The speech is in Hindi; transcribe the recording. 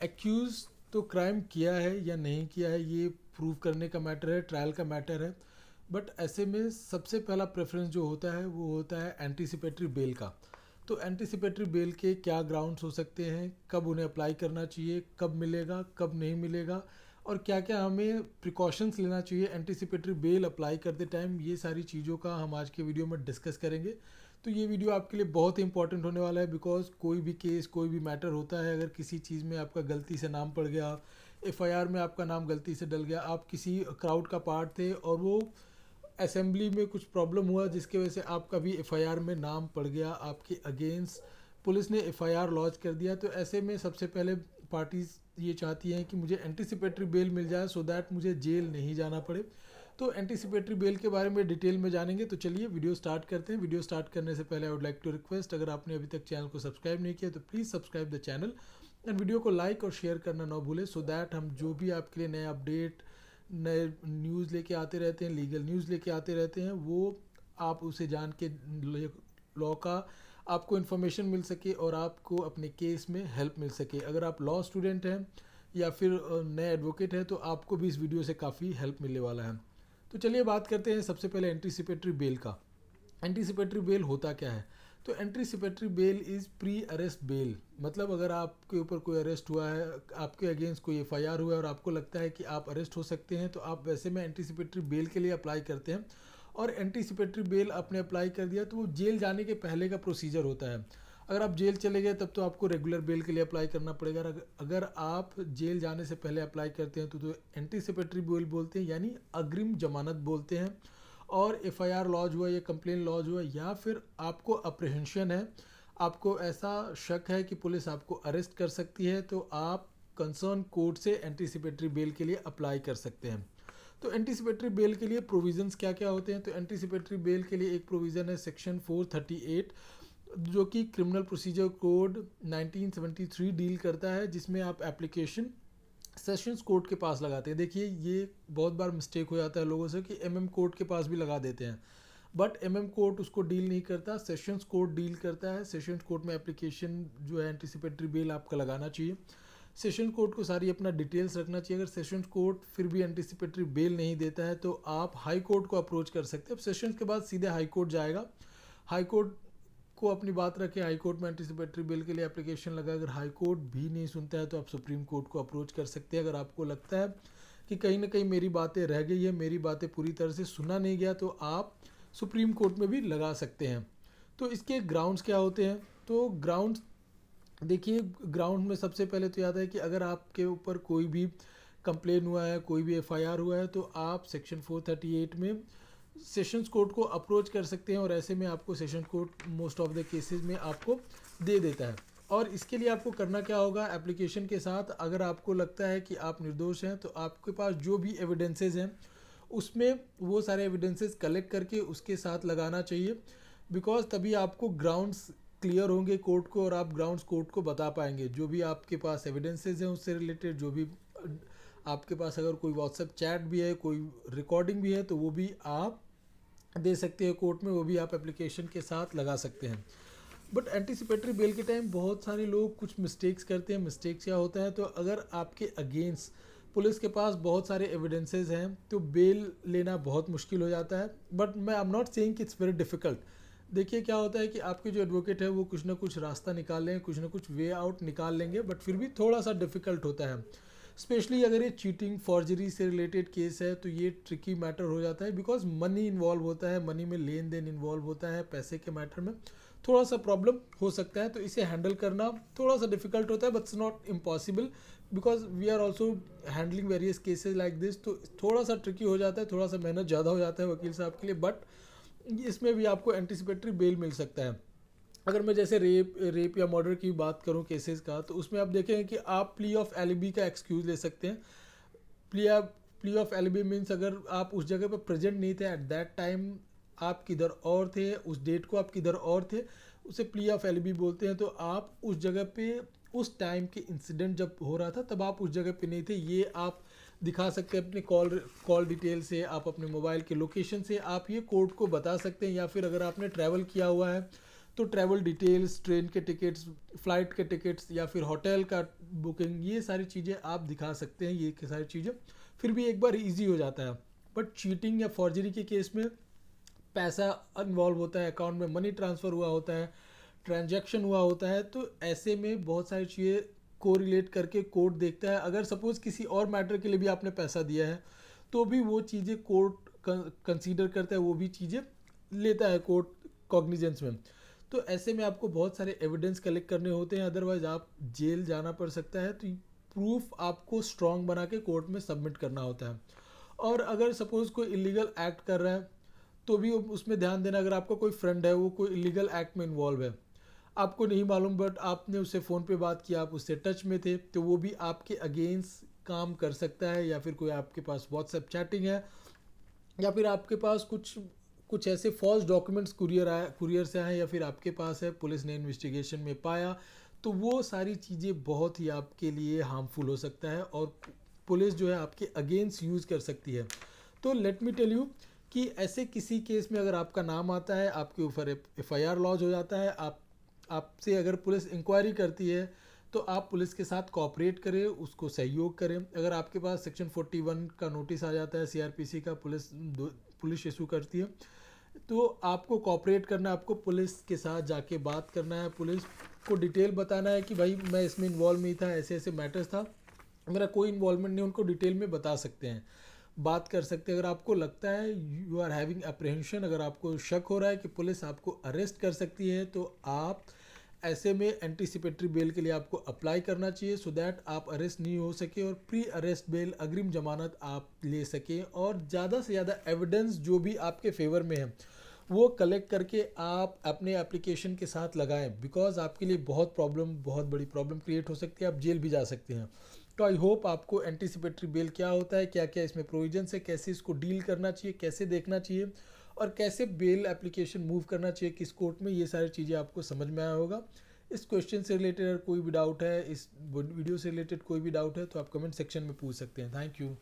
एक्यूज तो क्राइम किया है या नहीं किया है ये प्रूव करने का मैटर है, ट्रायल का मैटर है। बट ऐसे में सबसे पहला प्रेफरेंस जो होता है वो होता है एंटीसिपेटरी बेल का। तो एंटीसिपेटरी बेल के क्या ग्राउंड्स हो सकते हैं, कब उन्हें अप्लाई करना चाहिए, कब मिलेगा, कब नहीं मिलेगा, और क्या क्या हमें प्रिकॉशंस लेना चाहिए एंटीसिपेटरी बेल अप्लाई करते टाइम, ये सारी चीज़ों का हम आज के वीडियो में डिस्कस करेंगे। तो ये वीडियो आपके लिए बहुत ही इंपॉर्टेंट होने वाला है, बिकॉज कोई भी केस, कोई भी मैटर होता है, अगर किसी चीज़ में आपका गलती से नाम पड़ गया, एफआईआर में आपका नाम गलती से डल गया, आप किसी क्राउड का पार्ट थे और वो असेंबली में कुछ प्रॉब्लम हुआ जिसकी वजह से आपका भी एफआईआर में नाम पड़ गया, आपके अगेंस्ट पुलिस ने एफआईआर लॉन्च कर दिया, तो ऐसे में सबसे पहले पार्टीज ये चाहती हैं कि मुझे एंटीसिपेटरी बेल मिल जाए सो दैट मुझे जेल नहीं जाना पड़े। तो एंटीसिपेटरी बेल के बारे में डिटेल में जानेंगे। तो चलिए वीडियो स्टार्ट करते हैं। वीडियो स्टार्ट करने से पहले I would like to request, अगर आपने अभी तक चैनल को सब्सक्राइब नहीं किया तो please subscribe the channel and video को लाइक और शेयर करना ना भूलें, सो दैट हम जो भी आपके लिए नए अपडेट, नए न्यूज़ लेके आते रहते हैं, लीगल न्यूज़ लेके आते रहते हैं, वो आप उसे जान के लॉ का आपको इन्फॉर्मेशन मिल सके और आपको अपने केस में हेल्प मिल सके। अगर आप लॉ स्टूडेंट हैं या फिर नए एडवोकेट हैं तो आपको भी इस वीडियो से काफ़ी हेल्प मिलने वाला है। तो चलिए बात करते हैं सबसे पहले एंटीसिपेटरी बेल का। एंटीसिपेटरी बेल होता क्या है? तो anticipatory bail is pre arrest bell. मतलब अगर आपके ऊपर कोई अरेस्ट हुआ है, आपके अगेंस्ट कोई एफआईआर हुआ है और आपको लगता है कि आप अरेस्ट हो सकते हैं, तो आप वैसे में एंटीसिपेटरी बेल के लिए अप्लाई करते हैं। और एंटीसिपेटरी बेल आपने अप्लाई कर दिया तो वो जेल जाने के पहले का प्रोसीजर होता है। अगर आप जेल चले गए तब तो आपको रेगुलर बेल के लिए अप्लाई करना पड़ेगा। अगर आप जेल जाने से पहले अप्लाई करते हैं तो एंटीसिपेटरी बेल बोलते हैं, यानी अग्रिम जमानत बोलते हैं। और एफआईआर लॉन्च हुआ या कंप्लेन लॉन्च हुआ या फिर आपको अप्रीहेंशन है, आपको ऐसा शक है कि पुलिस आपको अरेस्ट कर सकती है, तो आप कंसर्न कोर्ट से एंटीसिपेटरी बेल के लिए अप्लाई कर सकते हैं। तो एंटीसिपेटरी बेल के लिए प्रोविजंस क्या क्या होते हैं? तो एंटीसिपेटरी बेल के लिए एक प्रोविज़न है सेक्शन 438, जो कि क्रिमिनल प्रोसीजर कोड 1973 डील करता है, जिसमें आप एप्लीकेशन सेशंस कोर्ट के पास लगाते हैं। देखिए ये बहुत बार मिस्टेक हो जाता है लोगों से कि एमएम कोर्ट के पास भी लगा देते हैं, बट एमएम कोर्ट उसको डील नहीं करता, सेशंस कोर्ट डील करता है। सेशंस कोर्ट में एप्लीकेशन जो है एंटीसिपेटरी बेल आपका लगाना चाहिए। सेशन कोर्ट को सारी अपना डिटेल्स रखना चाहिए। अगर सेशन कोर्ट फिर भी एंटीसिपेटरी बेल नहीं देता है तो आप हाई कोर्ट को अप्रोच कर सकते हैं। अब सेशंस के बाद सीधे हाई कोर्ट जाएगा, हाई कोर्ट को अपनी बात रखे, हाई कोर्ट में एंटीसिपेटरी बेल के लिए एप्लीकेशन लगा। अगर हाई कोर्ट भी नहीं सुनता है तो आप सुप्रीम कोर्ट को अप्रोच कर सकते हैं। अगर आपको लगता है कि कहीं ना कहीं मेरी बातें रह गई है, मेरी बातें पूरी तरह से सुना नहीं गया, तो आप सुप्रीम कोर्ट में भी लगा सकते हैं। तो इसके ग्राउंड्स क्या होते हैं? तो ग्राउंड्स देखिए, ग्राउंड में सबसे पहले तो याद है कि अगर आपके ऊपर कोई भी कंप्लेन हुआ है, कोई भी एफआईआर हुआ है, तो आप सेक्शन 438 में सेशंस कोर्ट को अप्रोच कर सकते हैं और ऐसे में आपको session court most of the cases में आपको दे देता है। और इसके लिए आपको करना क्या होगा? एप्लीकेशन के साथ अगर आपको लगता है कि आप निर्दोष हैं तो आपके पास जो भी एविडेंसेस हैं उसमें वो सारे एविडेंसेस कलेक्ट करके उसके साथ लगाना चाहिए, बिकॉज तभी आपको ग्राउंड्स क्लियर होंगे कोर्ट को और आप ग्राउंड्स कोर्ट को बता पाएंगे। जो भी आपके पास एविडेंसेस हैं उससे रिलेटेड, जो भी आपके पास अगर कोई व्हाट्सएप चैट भी है, कोई रिकॉर्डिंग भी है, तो वो भी आप दे सकते हैं कोर्ट में, वो भी आप एप्लीकेशन के साथ लगा सकते हैं। बट एंटीसिपेटरी बेल के टाइम बहुत सारे लोग कुछ मिस्टेक्स करते हैं। मिस्टेक्स क्या होता है? तो अगर आपके अगेंस्ट पुलिस के पास बहुत सारे एविडेंसेस हैं तो बेल लेना बहुत मुश्किल हो जाता है। बट मैं आई एम नॉट सेइंग कि इट्स वेरी डिफ़िकल्ट। देखिए क्या होता है कि आपके जो एडवोकेट है वो कुछ ना कुछ रास्ता निकाल लेंगे, कुछ ना कुछ वे आउट निकाल लेंगे, बट फिर भी थोड़ा सा डिफ़िकल्ट होता है। स्पेशली अगर ये चीटिंग, फॉर्जरी से रिलेटेड केस है तो ये ट्रिकी मैटर हो जाता है, बिकॉज मनी इन्वॉल्व होता है, मनी में लेन देन इन्वॉल्व होता है, पैसे के मैटर में थोड़ा सा प्रॉब्लम हो सकता है। तो इसे हैंडल करना थोड़ा सा डिफिकल्ट होता है, but it's not impossible, because we are also handling various cases like this. तो थोड़ा सा ट्रिकी हो जाता है, थोड़ा सा मेहनत ज़्यादा हो जाता है वकील साहब के लिए, बट इसमें भी आपको एंटीसिपेटरी बेल मिल सकता है। अगर मैं जैसे रेप या मर्डर की बात करूं केसेस का, तो उसमें आप देखें कि आप प्ली ऑफ एलिबी का एक्सक्यूज़ ले सकते हैं। प्ली ऑफ एलिबी मीन्स अगर आप उस जगह पर प्रेजेंट नहीं थे एट दैट टाइम, आप किधर और थे, उस डेट को आप किधर और थे, उसे प्ली ऑफ एलिबी बोलते हैं। तो आप उस जगह पे उस टाइम के इंसिडेंट जब हो रहा था तब आप उस जगह पे नहीं थे, ये आप दिखा सकते हैं अपने कॉल डिटेल से, आप अपने मोबाइल के लोकेशन से आप ये कोर्ट को बता सकते हैं। या फिर अगर आपने ट्रैवल किया हुआ है तो ट्रैवल डिटेल्स, ट्रेन के टिकट्स, फ्लाइट के टिकट्स या फिर होटल का बुकिंग, ये सारी चीज़ें आप दिखा सकते हैं। ये सारी चीज़ें फिर भी एक बार इजी हो जाता है। बट चीटिंग या फॉर्जरी के केस में पैसा इन्वॉल्व होता है, अकाउंट में मनी ट्रांसफ़र हुआ होता है, ट्रांजैक्शन हुआ होता है, तो ऐसे में बहुत सारी चीज़ें कोरिलेट करके कोर्ट देखता है। अगर सपोज़ किसी और मैटर के लिए भी आपने पैसा दिया है तो भी वो चीज़ें कोर्ट कंसीडर करता है, वो भी चीज़ें लेता है कोर्ट कॉग्निजेंस में। तो ऐसे में आपको बहुत सारे एविडेंस कलेक्ट करने होते हैं, अदरवाइज आप जेल जाना पड़ सकता है। तो प्रूफ आपको स्ट्रॉन्ग बना के कोर्ट में सबमिट करना होता है। और अगर सपोज़ कोई इलीगल एक्ट कर रहा है तो भी उसमें ध्यान देना, अगर आपका कोई फ्रेंड है वो कोई इलीगल एक्ट में इन्वॉल्व है, आपको नहीं मालूम बट आपने उससे फ़ोन पे बात किया, आप उससे टच में थे, तो वो भी आपके अगेंस्ट काम कर सकता है। या फिर कोई आपके पास व्हाट्सएप चैटिंग है, या फिर आपके पास कुछ ऐसे फॉल्स डॉक्यूमेंट्स कुरियर से आए, या फिर आपके पास है, पुलिस ने इन्वेस्टिगेशन में पाया, तो वो सारी चीज़ें बहुत ही आपके लिए हार्मफुल हो सकता है और पुलिस जो है आपके अगेंस्ट यूज़ कर सकती है। तो लेट मी टेल यू कि ऐसे किसी केस में अगर आपका नाम आता है, आपके ऊपर एफआईआर लॉन्च हो जाता है, आपसे अगर पुलिस इंक्वायरी करती है, तो आप पुलिस के साथ कोऑपरेट करें, उसको सहयोग करें। अगर आपके पास सेक्शन 41 का नोटिस आ जाता है सीआरपीसी का, पुलिस इशू करती है, तो आपको कोऑपरेट करना है, आपको पुलिस के साथ जाके बात करना है, पुलिस को डिटेल बताना है कि भाई मैं इसमें इन्वॉल्व नहीं था, ऐसे ऐसे मैटर्स था, मेरा कोई इन्वॉल्वमेंट नहीं, उनको डिटेल में बता सकते हैं, बात कर सकते हैं। अगर आपको लगता है यू आर हैविंग अप्रहेंशन, अगर आपको शक हो रहा है कि पुलिस आपको अरेस्ट कर सकती है, तो आप ऐसे में एंटीसिपेटरी बेल के लिए आपको अप्लाई करना चाहिए, सो दैट आप अरेस्ट नहीं हो सके और प्री अरेस्ट बेल, अग्रिम जमानत आप ले सकें, और ज़्यादा से ज़्यादा एविडेंस जो भी आपके फेवर में है वो कलेक्ट करके आप अपने एप्लीकेशन के साथ लगाएं, बिकॉज आपके लिए बहुत बड़ी प्रॉब्लम क्रिएट हो सकती है, आप जेल भी जा सकते हैं। तो आई होप आपको एंटीसिपेटरी बेल क्या होता है, क्या क्या इसमें प्रोविजंस है, कैसे इसको डील करना चाहिए, कैसे देखना चाहिए, और कैसे बेल एप्लीकेशन मूव करना चाहिए किस कोर्ट में, ये सारी चीज़ें आपको समझ में आया होगा। इस क्वेश्चन से रिलेटेड अगर कोई भी डाउट है, इस वीडियो से रिलेटेड कोई भी डाउट है, तो आप कमेंट सेक्शन में पूछ सकते हैं। Thank you.